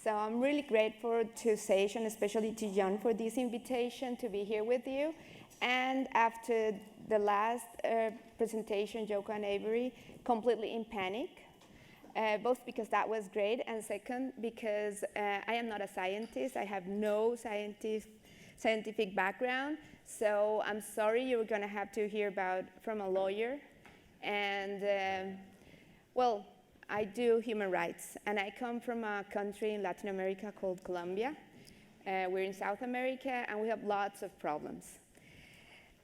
So I'm really grateful to Sage and especially to John for this invitation to be here with you. And after the last presentation, Joko and Avery, completely in panic, both because that was great, and second, because I am not a scientist. I have no scientific background, so I'm sorry you're going to have to hear from a lawyer. And well, I do human rights, and I come from a country in Latin America called Colombia. We're in South America, and we have lots of problems.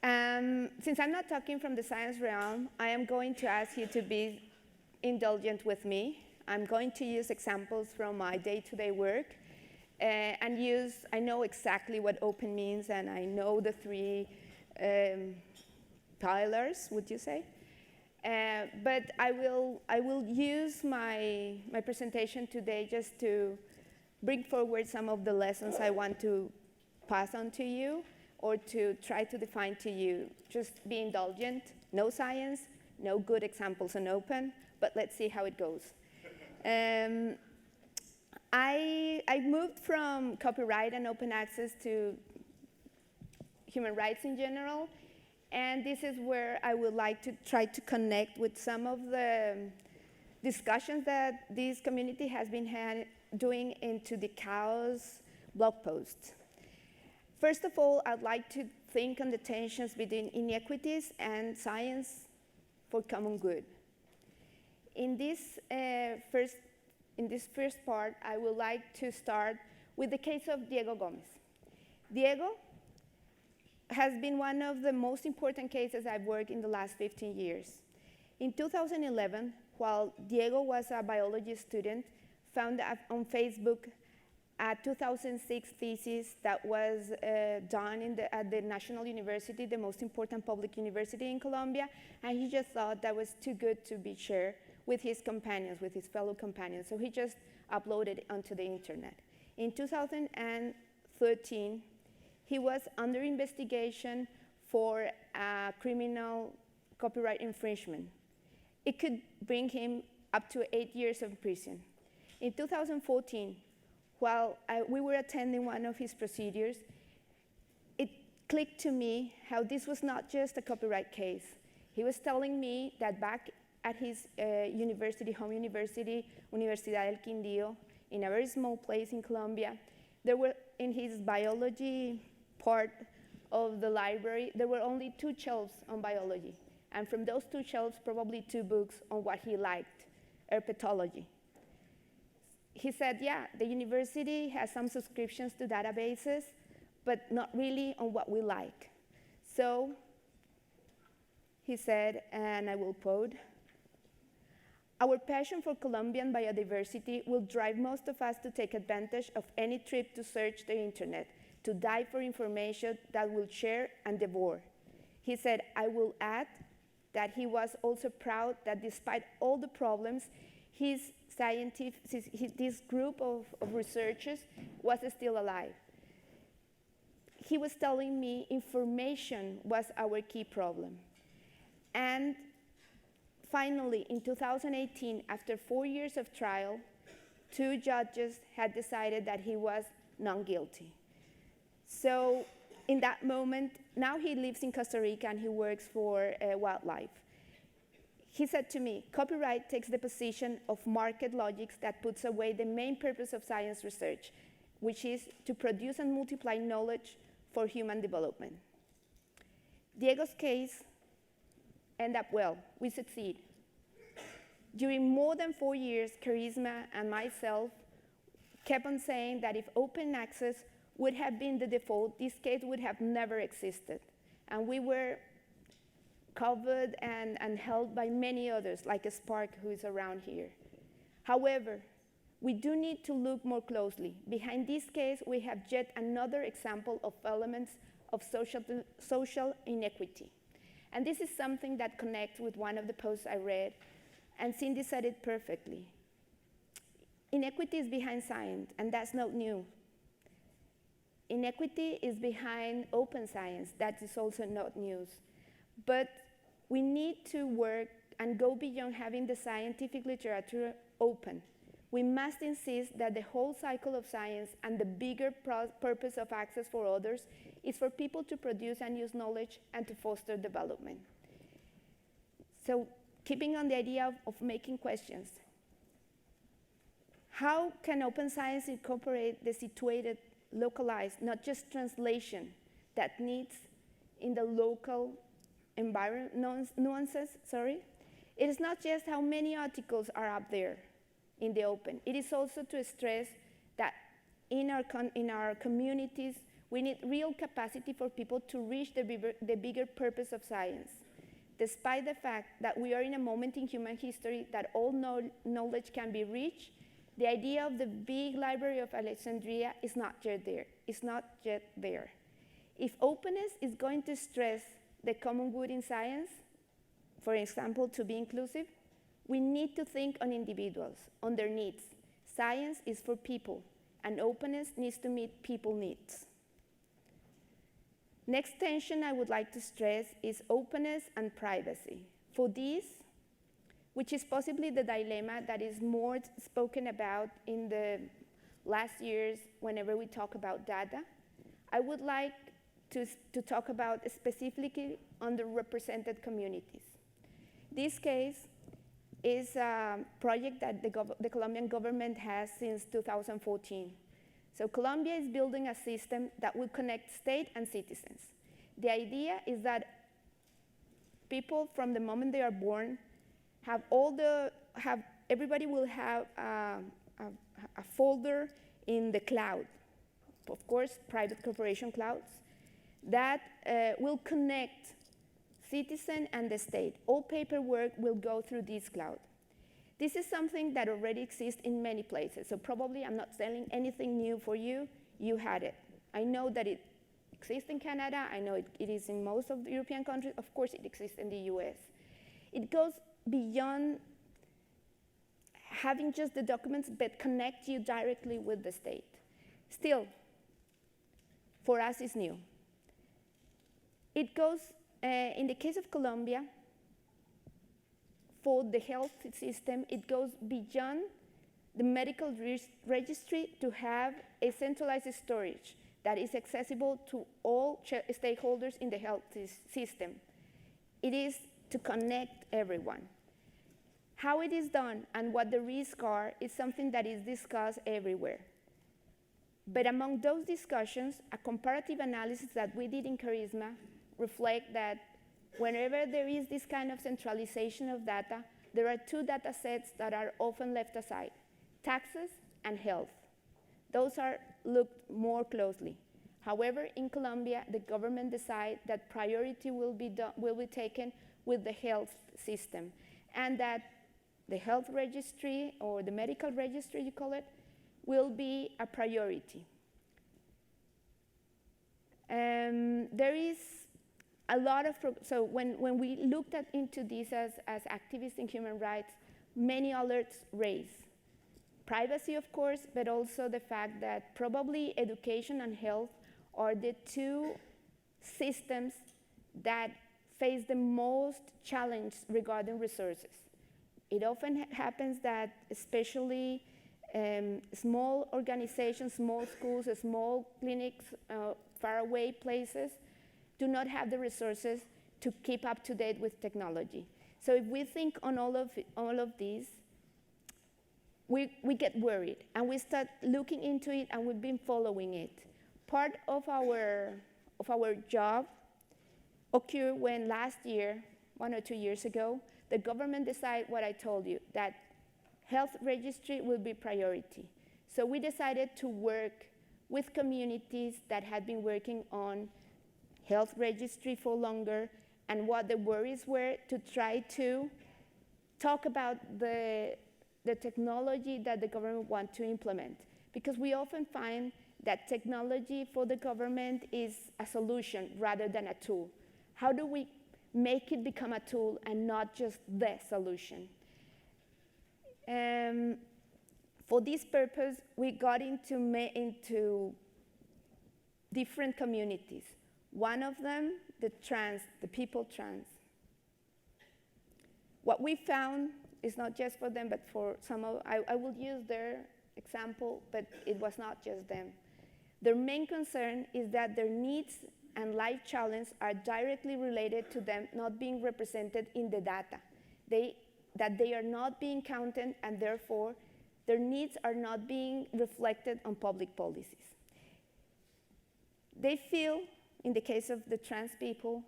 Since I'm not talking from the science realm, I am going to ask you to be indulgent with me. I'm going to use examples from my day-to-day work, I know exactly what open means, and I know the three pillars, would you say? But I will use my presentation today just to bring forward some of the lessons I want to pass on to you or to try to define to you. Just be indulgent, no science, no good examples on open, but let's see how it goes. I moved from copyright and open access to human rights in general. And this is where I would like to try to connect with some of the discussions that this community has been doing into the CHAOS blog post. First of all, I'd like to think on the tensions between inequities and science for common good. In this first part, I would like to start with the case of Diego Gomez. Diego has been one of the most important cases I've worked in the last 15 years. In 2011, while Diego was a biology student, found on Facebook a 2006 thesis that was done at the National University, the most important public university in Colombia, and he just thought that was too good to be shared with his companions, with his fellow companions, so he just uploaded it onto the internet. In 2013, he was under investigation for a criminal copyright infringement. It could bring him up to 8 years of prison. In 2014, while we were attending one of his procedures, it clicked to me how this was not just a copyright case. He was telling me that back at his university, home university, Universidad del Quindío, in a very small place in Colombia, there were, in his biology part of the library, there were only 2 shelves on biology. And from those 2 shelves, probably 2 books on what he liked, herpetology. He said, yeah, the university has some subscriptions to databases, but not really on what we like. So he said, and I will quote, "Our passion for Colombian biodiversity will drive most of us to take advantage of any trip to search the internet, to dive for information that we'll share and devour." He said, I will add that he was also proud that despite all the problems, this group of researchers was still alive. He was telling me information was our key problem. And finally, in 2018, after 4 years of trial, 2 judges had decided that he was non-guilty. So in that moment, now he lives in Costa Rica and he works for wildlife. He said to me, copyright takes the position of market logics that puts away the main purpose of science research, which is to produce and multiply knowledge for human development. Diego's case ended up well. We succeed. During more than 4 years, Charisma and myself kept on saying that if open access would have been the default, this case would have never existed. And we were covered and held by many others, like Spark, who is around here. However, we do need to look more closely. Behind this case, we have yet another example of elements of social inequity. And this is something that connects with one of the posts I read, and Cindy said it perfectly. Inequity is behind science, and that's not new. Inequity is behind open science, that is also not news. But we need to work and go beyond having the scientific literature open, We must insist that the whole cycle of science and the bigger purpose of access for others is for people to produce and use knowledge and to foster development. So, keeping on the idea of making questions, how can open science incorporate the situated, localized, not just translation, that needs in the local environment nuances? It is not just how many articles are up there in the open. It is also to stress that in our communities, we need real capacity for people to reach the bigger purpose of science. Despite the fact that we are in a moment in human history that all knowledge can be reached, the idea of the big library of Alexandria is not yet there. It's not yet there. If openness is going to stress the common good in science, for example, to be inclusive, we need to think on individuals, on their needs. Science is for people, and openness needs to meet people's needs. Next tension I would like to stress is openness and privacy. For this, which is possibly the dilemma that is more spoken about in the last years whenever we talk about data, I would like to talk about specifically underrepresented communities. This case is a project that the Colombian government has since 2014. So Colombia is building a system that will connect state and citizens. The idea is that people from the moment they are born everybody will have a folder in the cloud, of course, private corporation clouds, that will connect citizen and the state. All paperwork will go through this cloud. This is something that already exists in many places, so probably I'm not telling anything new for you. You had it. I know that it exists in Canada. I know it is in most of the European countries. Of course, it exists in the US. It goes beyond having just the documents, but connect you directly with the state. Still, for us, it's new. It goes, in the case of Colombia, for the health system, it goes beyond the medical registry to have a centralized storage that is accessible to all stakeholders in the health system. It is to connect everyone. How it is done and what the risks are is something that is discussed everywhere. But among those discussions, a comparative analysis that we did in Charisma reflect that whenever there is this kind of centralization of data, there are two data sets that are often left aside: taxes and health. Those are looked more closely. However, in Colombia, the government decided that priority will be taken with the health system, and that the health registry, or the medical registry, you call it, will be a priority. There is a lot of, so when we looked into this as activists in human rights, many alerts raised. Privacy, of course, but also the fact that probably education and health are the two systems that face the most challenge regarding resources. It often happens that especially small organizations, small schools, small clinics, faraway places do not have the resources to keep up to date with technology. So if we think on all of these, we get worried and we start looking into it, and we've been following it. Part of our job occurred when last year, 1 or 2 years ago, the government decided what I told you, that health registry will be priority. So we decided to work with communities that had been working on health registry for longer, and what the worries were, to try to talk about the technology that the government wants to implement. Because we often find that technology for the government is a solution rather than a tool. How do we make it become a tool and not just the solution? For this purpose, we got into different communities. One of them, the people trans. What we found It's not just for them, but for some of, I will use their example, but it was not just them. Their main concern is that their needs and life challenges are directly related to them not being represented in the data. That they are not being counted, and therefore their needs are not being reflected on public policies. They feel, in the case of the trans people,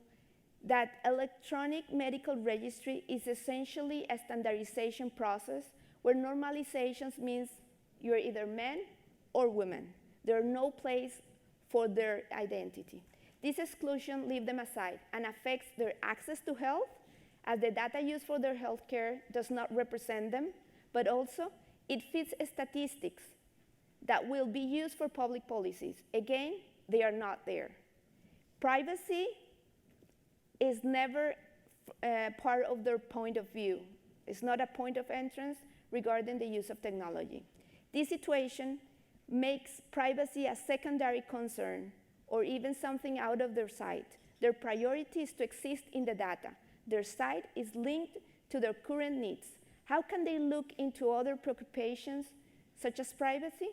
that electronic medical registry is essentially a standardization process where normalizations means you're either men or women. There's no place for their identity. This exclusion leaves them aside and affects their access to health, as the data used for their health care does not represent them, but also it fits statistics that will be used for public policies. Again, they are not there. Privacy is never part of their point of view. It's not a point of entrance regarding the use of technology. This situation makes privacy a secondary concern or even something out of their sight. Their priority is to exist in the data. Their sight is linked to their current needs. How can they look into other preoccupations, such as privacy?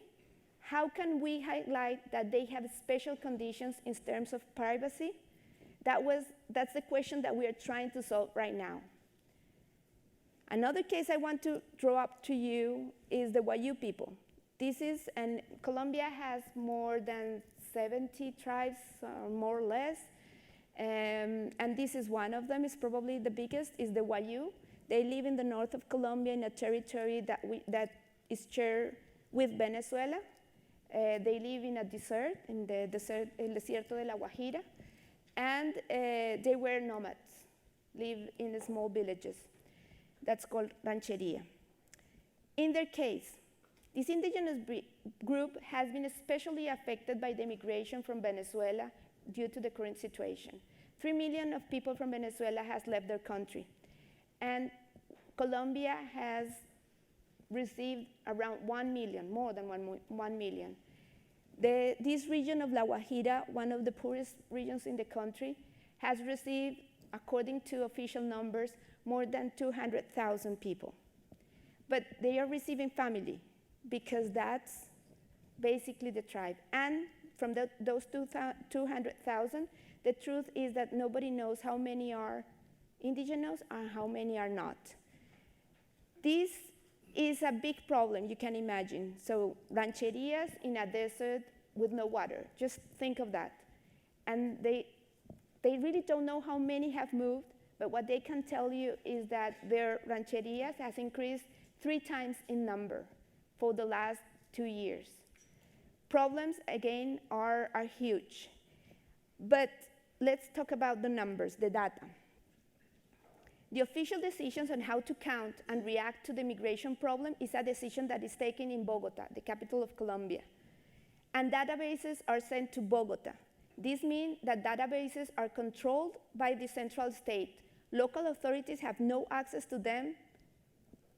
How can we highlight that they have special conditions in terms of privacy? That's the question that we are trying to solve right now. Another case I want to draw up to you is the Wayuu people. And Colombia has more than 70 tribes, more or less. And this is one of them. It's probably the biggest, is the Wayuu. They live in the north of Colombia in a territory that is shared with Venezuela. They live in a desert, in the desert, El Desierto de la Guajira. And they were nomads, live in small villages. That's called rancheria. In their case, this indigenous group has been especially affected by the migration from Venezuela due to the current situation. 3 million of people from Venezuela has left their country. And Colombia has received around 1 million, more than 1 million. This region of La Guajira, one of the poorest regions in the country, has received, according to official numbers, more than 200,000 people. But they are receiving family, because that's basically the tribe. And from those 200,000, the truth is that nobody knows how many are indigenous and how many are not. This is a big problem, you can imagine. So rancherias in a desert with no water, just think of that. And they really don't know how many have moved, but what they can tell you is that their rancherias has increased 3 times in number for the last 2 years. Problems, again, are huge. But let's talk about the numbers, the data. The official decisions on how to count and react to the migration problem is a decision that is taken in Bogota, the capital of Colombia. And databases are sent to Bogota. This means that databases are controlled by the central state. Local authorities have no access to them,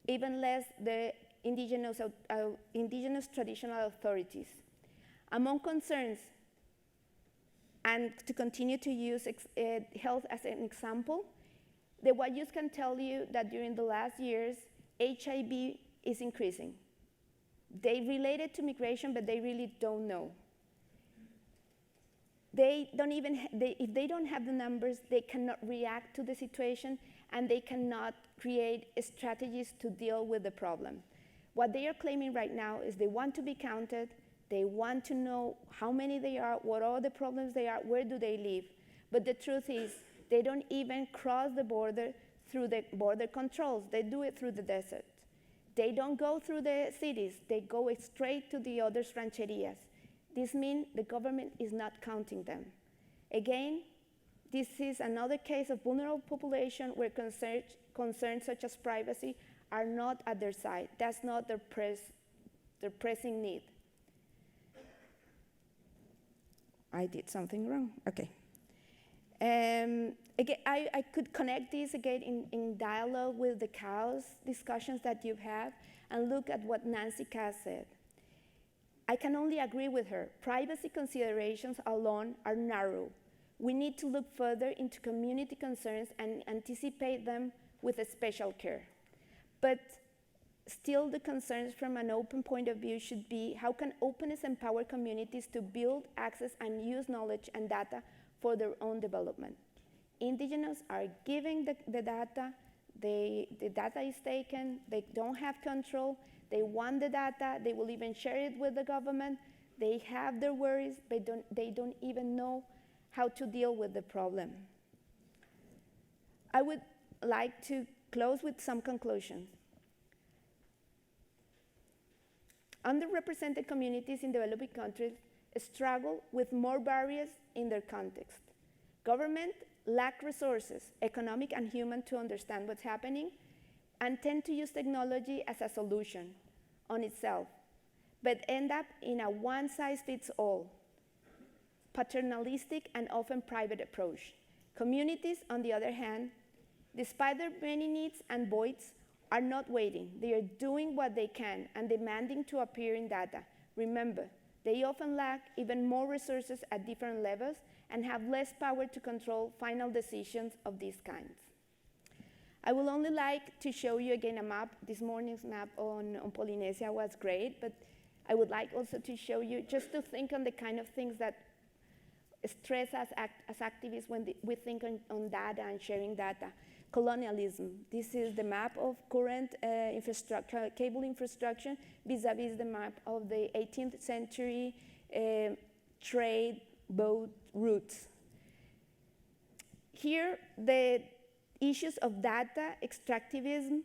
even less the indigenous traditional authorities. Among concerns, and to continue to use health as an example, the Wayuus can tell you that during the last years, HIV is increasing. They relate it to migration, but they really don't know. They don't even, if they don't have the numbers, they cannot react to the situation, and they cannot create strategies to deal with the problem. What they are claiming right now is they want to be counted, they want to know how many they are, what are the problems they are, where do they live. But the truth is, they don't even cross the border through the border controls. They do it through the desert. They don't go through the cities. They go straight to the other rancherias. This means the government is not counting them. Again, this is another case of vulnerable population where concerns such as privacy are not at their side. That's not their pressing need. I did something wrong. Okay. Again, I could connect this again in dialogue with the cows discussions that you've had and look at what Nancy Cass said. I can only agree with her. Privacy considerations alone are narrow. We need to look further into community concerns and anticipate them with a special care. But still, the concerns from an open point of view should be, how can openness empower communities to build, access, and use knowledge and data for their own development? Indigenous are giving the data, the data is taken, they don't have control, they want the data, they will even share it with the government, they have their worries, but they don't even know how to deal with the problem. I would like to close with some conclusions. Underrepresented communities in developing countries struggle with more barriers in their context. Government lack resources, economic and human, to understand what's happening, and tend to use technology as a solution on itself, but end up in a one-size-fits-all, paternalistic and often private approach. Communities, on the other hand, despite their many needs and voids, are not waiting. They are doing what they can and demanding to appear in data. Remember, they often lack even more resources at different levels and have less power to control final decisions of these kinds. I would only like to show you again a map. This morning's map on Polynesia was great, but I would like also to show you, just to think on the kind of things that stress us as activists when we think on data and sharing data. Colonialism. This is the map of current infrastructure, cable infrastructure, vis-a-vis the map of the 18th century trade boat routes. Here, the issues of data, extractivism,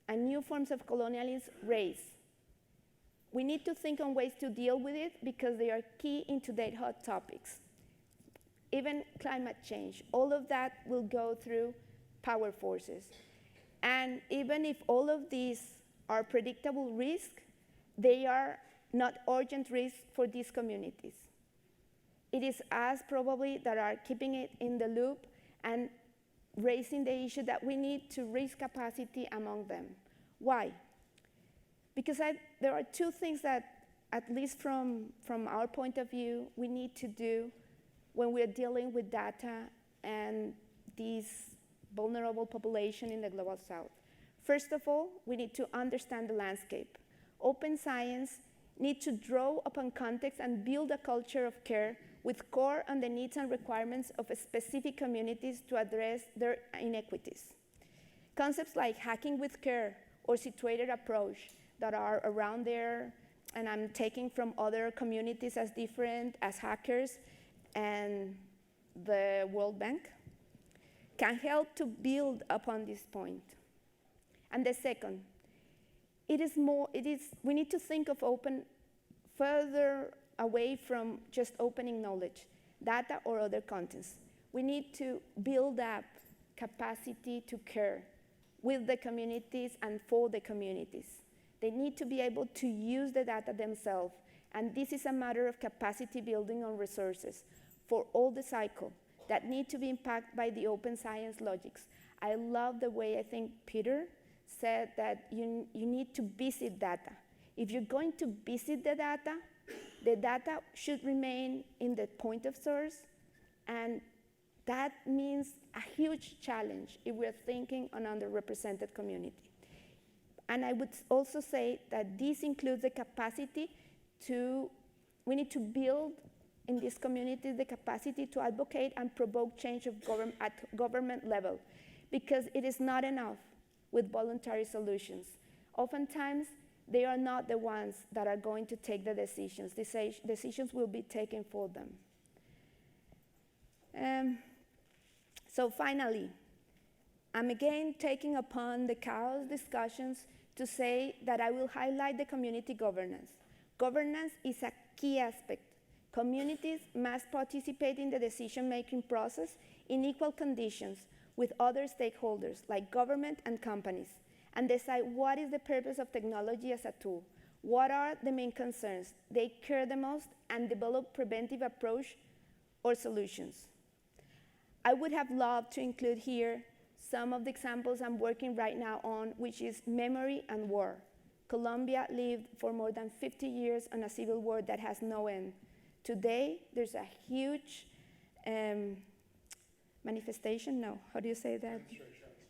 and new forms of colonialism raise. We need to think on ways to deal with it because they are key in today's hot topics. Even climate change, all of that will go through power forces. And even if all of these are predictable risks, they are not urgent risks for these communities. It is us probably that are keeping it in the loop and raising the issue that we need to raise capacity among them. Why? Because there are two things that, at least from our point of view, we need to do when we're dealing with data and these vulnerable population in the Global South. First of all, we need to understand the landscape. Open science needs to draw upon context and build a culture of care with core on the needs and requirements of specific communities to address their inequities. Concepts like hacking with care or situated approach that are around there, and I'm taking from other communities as different as hackers and the World Bank, can help to build upon this point. And the second, we need to think of open further away from just opening knowledge, data or other contents. We need to build up capacity to care with the communities and for the communities. They need to be able to use the data themselves, and this is a matter of capacity building on resources for all the cycle that need to be impacted by the open science logics. I love the way I think Peter said that you need to visit data. If you're going to visit the data should remain in the point of source, and that means a huge challenge if we're thinking on underrepresented community. And I would also say that this includes the capacity we need to build in this community the capacity to advocate and provoke change at government level, because it is not enough with voluntary solutions. Oftentimes, they are not the ones that are going to take the decisions. Decisions will be taken for them. So finally, I'm again taking upon the chaos discussions to say that I will highlight the community governance. Governance is a key aspect. Communities must participate in the decision-making process in equal conditions with other stakeholders like government and companies, and decide what is the purpose of technology as a tool, what are the main concerns they care the most, and develop preventive approach or solutions. I would have loved to include here some of the examples I'm working right now on, which is memory and war. Colombia lived for more than 50 years on a civil war that has no end. Today, there's a huge manifestation, no, how do you say that?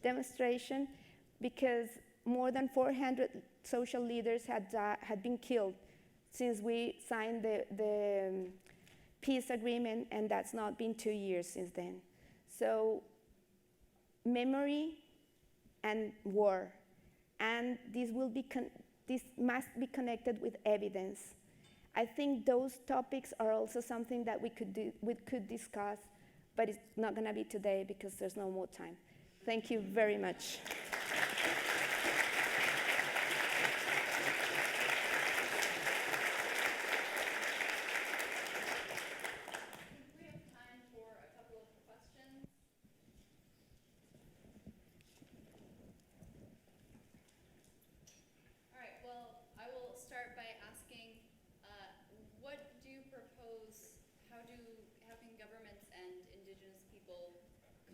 Demonstration, because more than 400 social leaders had been killed since we signed the peace agreement, and that's not been 2 years since then. So memory and war, and this must be connected with evidence. I think those topics are also something that we could discuss, but it's not going to be today because there's no more time. Thank you very much.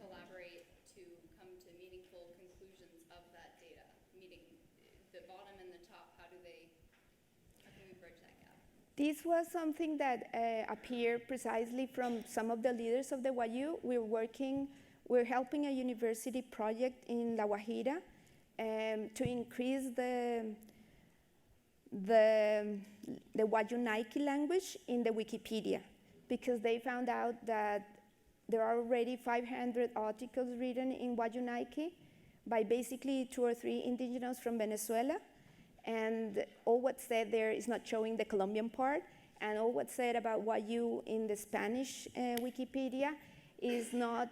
collaborate to come to meaningful conclusions of that data? Meaning the bottom and the top, how can we bridge that gap? This was something that appeared precisely from some of the leaders of the YU. We're helping a university project in La Guajira to increase the Wayunaiki language in the Wikipedia, because they found out that there are already 500 articles written in Wayunaiki by basically 2 or 3 indigenous from Venezuela, and all what's said there is not showing the Colombian part, and all what's said about Wayu in the Spanish Wikipedia is not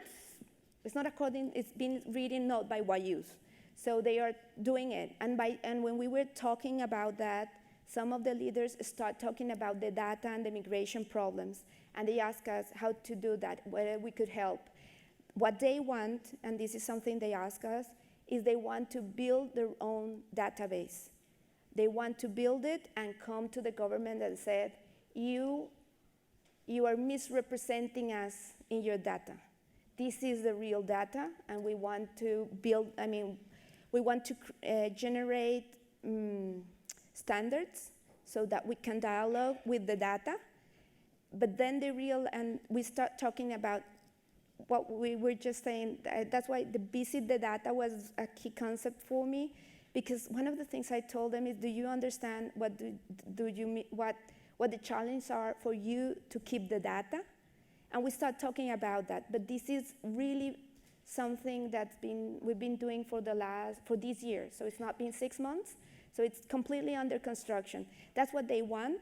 according, it's been written not by Wayus. So they are doing it, and when we were talking about that, some of the leaders start talking about the data and the migration problems, and they ask us how to do that, whether we could help. What they want, and this is something they ask us, is they want to build their own database. They want to build it and come to the government and say, you are misrepresenting us in your data. This is the real data, and we want to build, we want to generate standards so that we can dialogue with the data. But then and we start talking about what we were just saying. That's why the visit the data was a key concept for me, because one of the things I told them is, do you understand what the challenges are for you to keep the data? And we start talking about that. But this is really something we've been doing for this year. So it's not been 6 months. So it's completely under construction. That's what they want.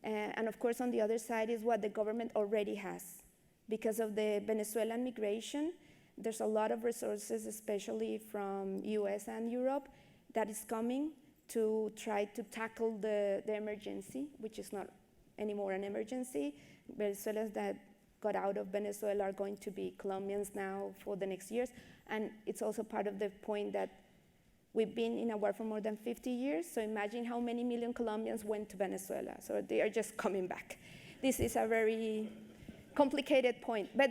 And of course, on the other side is what the government already has. Because of the Venezuelan migration, there's a lot of resources, especially from US and Europe, that is coming to try to tackle the emergency, which is not anymore an emergency. Venezuelans that got out of Venezuela are going to be Colombians now for the next years. And it's also part of the point that we've been in a war for more than 50 years, so imagine how many million Colombians went to Venezuela. So they are just coming back. This is a very complicated point. But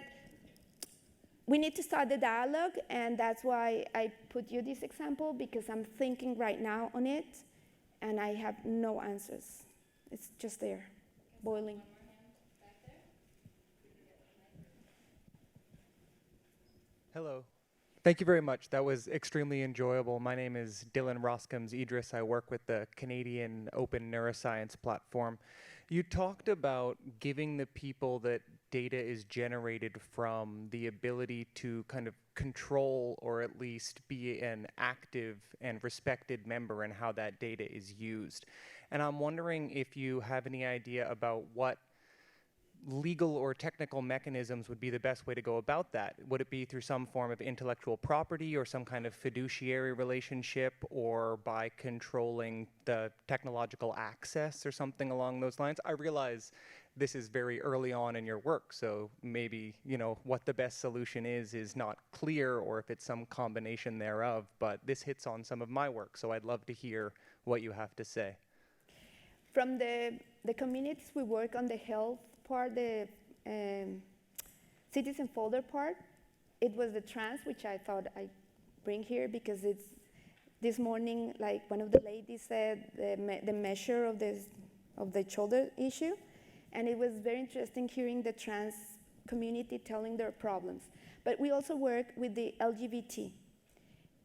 we need to start the dialogue, and that's why I put you this example, because I'm thinking right now on it, and I have no answers. It's just there, boiling. Hello. Thank you very much. That was extremely enjoyable. My name is Dylan Roskams-Idris. I work with the Canadian Open Neuroscience Platform. You talked about giving the people that data is generated from the ability to kind of control, or at least be an active and respected member in how that data is used. And I'm wondering if you have any idea about what legal or technical mechanisms would be the best way to go about that. Would it be through some form of intellectual property or some kind of fiduciary relationship, or by controlling the technological access or something along those lines? I realize this is very early on in your work, so maybe, what the best solution is not clear, or if it's some combination thereof, but this hits on some of my work, so I'd love to hear what you have to say. From the communities we work on, the health part, the citizen folder part, it was the trans, which I thought I'd bring here, because it's this morning, like one of the ladies said, the measure of the shoulder issue, and it was very interesting hearing the trans community telling their problems. But we also work with the LGBT.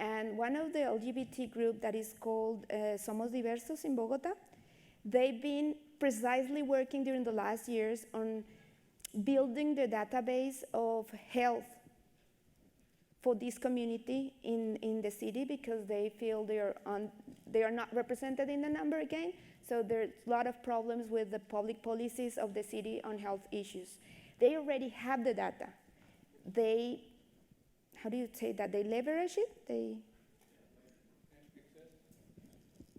And one of the LGBT group that is called Somos Diversos in Bogota, they've been precisely working during the last years on building the database of health for this community in the city, because they feel they are not represented in the number again. So there's a lot of problems with the public policies of the city on health issues. They already have the data. They, how do you say that? They leverage it? They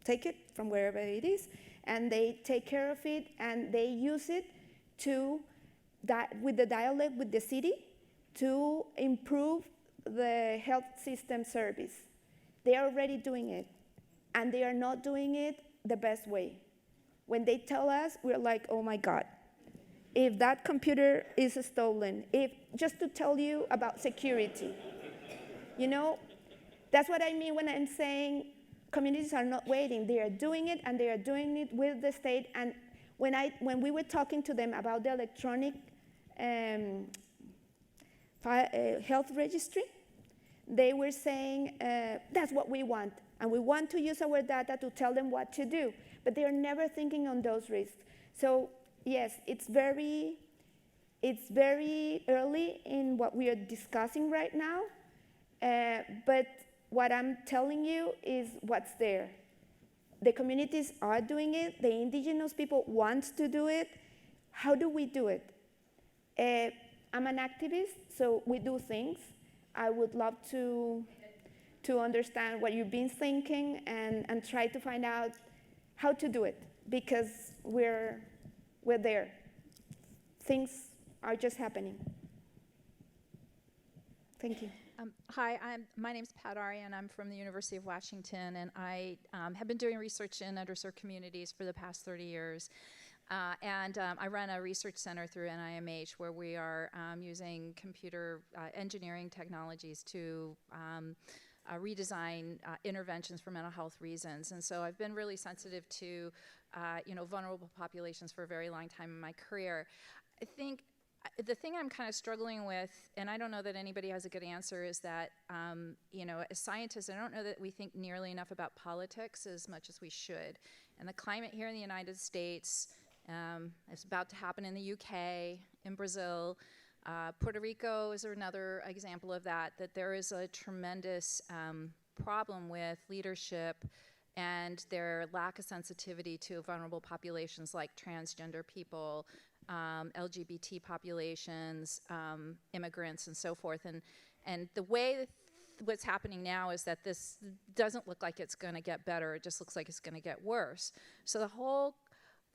take it from wherever it is, and they take care of it, and they use it to, with the dialogue with the city, to improve the health system service. They are already doing it, and they are not doing it the best way. When they tell us, we're like, oh my God, if that computer is stolen, just to tell you about security, you know, that's what I mean when I'm saying communities are not waiting. They are doing it, and they are doing it with the state. And when we were talking to them about the electronic health registry, they were saying, that's what we want, and we want to use our data to tell them what to do, but they are never thinking on those risks. So yes, it's very early in what we are discussing right now, but what I'm telling you is what's there. The communities are doing it, the indigenous people want to do it. How do we do it? I'm an activist, so we do things. I would love to understand what you've been thinking and try to find out how to do it, because we're there. Things are just happening. Thank you. Hi, my name's Pat Ari, and I'm from the University of Washington, and I have been doing research in underserved communities for the past 30 years. I run a research center through NIMH where we are using computer engineering technologies to redesign interventions for mental health reasons. And so I've been really sensitive to vulnerable populations for a very long time in my career. I think the thing I'm kind of struggling with, and I don't know that anybody has a good answer, is that, as scientists, I don't know that we think nearly enough about politics as much as we should. And the climate here in the United States, it's about to happen in the UK, in Brazil. Puerto Rico is another example of that there is a tremendous problem with leadership and their lack of sensitivity to vulnerable populations like transgender people, LGBT populations, immigrants, and so forth. And the way what's happening now is that this doesn't look like it's going to get better. It just looks like it's going to get worse. So the whole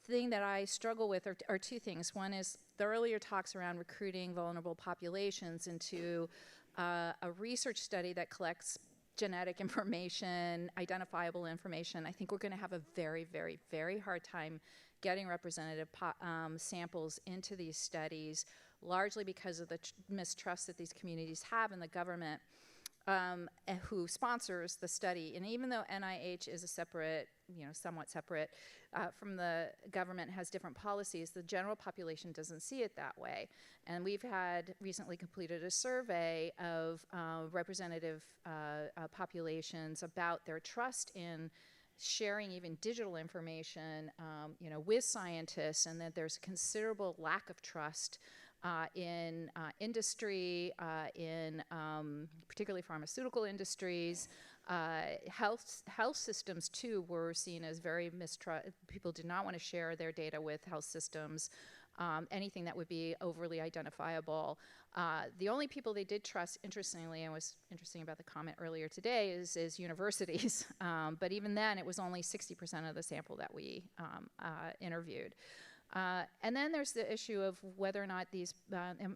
thing that I struggle with are two things. One is the earlier talks around recruiting vulnerable populations into a research study that collects genetic information, identifiable information. I think we're going to have a very, very, very hard time getting representative samples into these studies, largely because of the mistrust that these communities have in the government who sponsors the study. And even though NIH is a separate, somewhat separate from the government, has different policies, the general population doesn't see it that way. And we've had recently completed a survey of representative populations about their trust in sharing even digital information, with scientists, and that there's a considerable lack of trust in industry, in particularly pharmaceutical industries. Health systems, too, were seen as very people did not want to share their data with health systems, anything that would be overly identifiable. The only people they did trust, interestingly, and was interesting about the comment earlier today, is universities. But even then, it was only 60% of the sample that we interviewed. And then there's the issue of whether or not these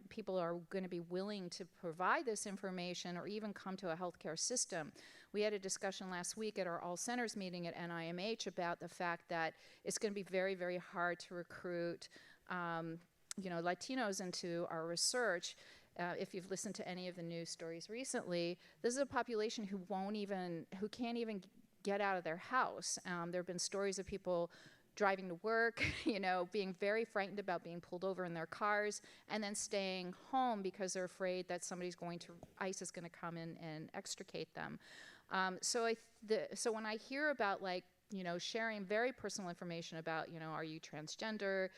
people are going to be willing to provide this information or even come to a healthcare system. We had a discussion last week at our All Centers meeting at NIMH about the fact that it's going to be very, very hard to recruit Latinos into our research. If you've listened to any of the news stories recently, this is a population who can't even get out of their house. There have been stories of people driving to work, being very frightened about being pulled over in their cars, and then staying home because they're afraid that ICE is going to come in and extricate them. So when I hear about like, sharing very personal information about, are you transgender,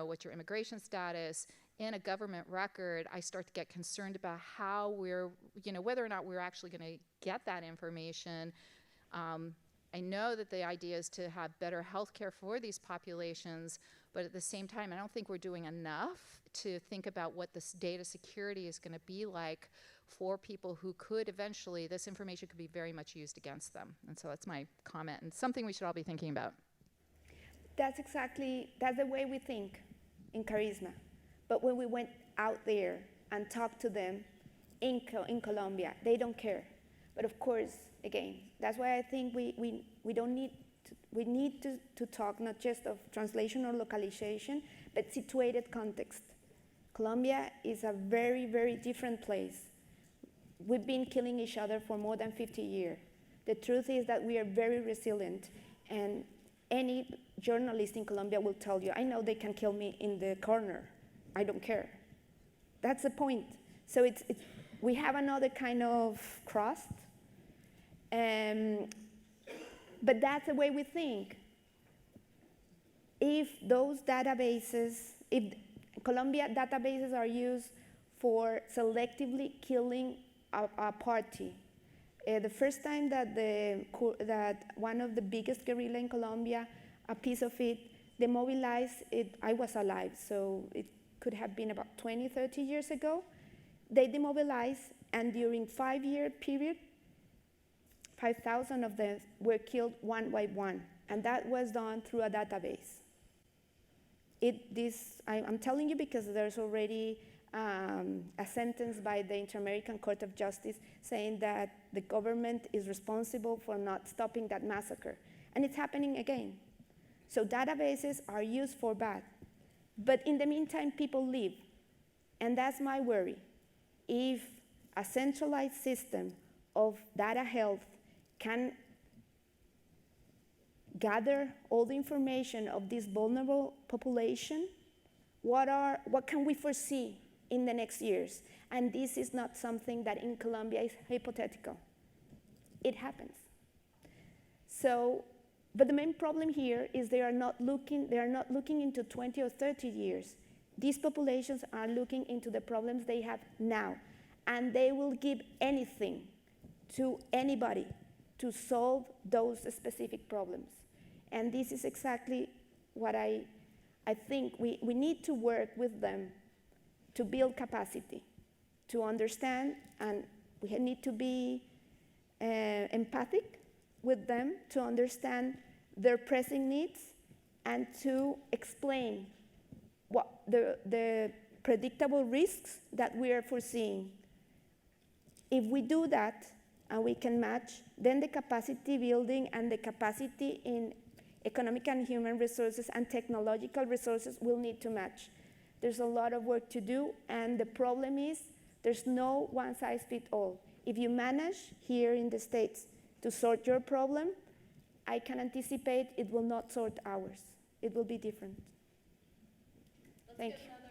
what's your immigration status in a government record, I start to get concerned about how we're, whether or not we're actually going to get that information. I know that the idea is to have better health care for these populations, but at the same time, I don't think we're doing enough to think about what this data security is going to be like for people who could eventually, this information could be very much used against them. And so that's my comment, and something we should all be thinking about. That's the way we think in Charisma. But when we went out there and talked to them in Colombia, they don't care. But of course, again, that's why I think we need to talk not just of translation or localization, but situated context. Colombia is a very, very different place. We've been killing each other for more than 50 years. The truth is that we are very resilient, and any journalist in Colombia will tell you, I know they can kill me in the corner. I don't care. That's the point. So we have another kind of crust, but that's the way we think. If those databases, if Colombia databases are used for selectively killing a party. The first time that one of the biggest guerrilla in Colombia, a piece of it, demobilized it, I was alive, so it could have been about 20, 30 years ago. They demobilized, and during 5-year period, 5,000 of them were killed one by one, and that was done through a database. I'm telling you because there's already a sentence by the Inter-American Court of Justice saying that the government is responsible for not stopping that massacre. And it's happening again. So databases are used for bad. But in the meantime, people live. And that's my worry. If a centralized system of data health can gather all the information of this vulnerable population, what can we foresee in the next years? And this is not something that in Colombia is hypothetical. It happens. So, but the main problem here is they are not looking into 20 or 30 years. These populations are looking into the problems they have now, and they will give anything to anybody to solve those specific problems. And this is exactly what I think we need to work with them to build capacity, to understand, and we need to be empathic with them to understand their pressing needs and to explain what the predictable risks that we are foreseeing. If we do that and we can match, then the capacity building and the capacity in economic and human resources and technological resources will need to match. There's a lot of work to do, and the problem is there's no one-size-fits-all. If you manage here in the States to sort your problem, I can anticipate it will not sort ours. It will be different. Let's Thank get you. another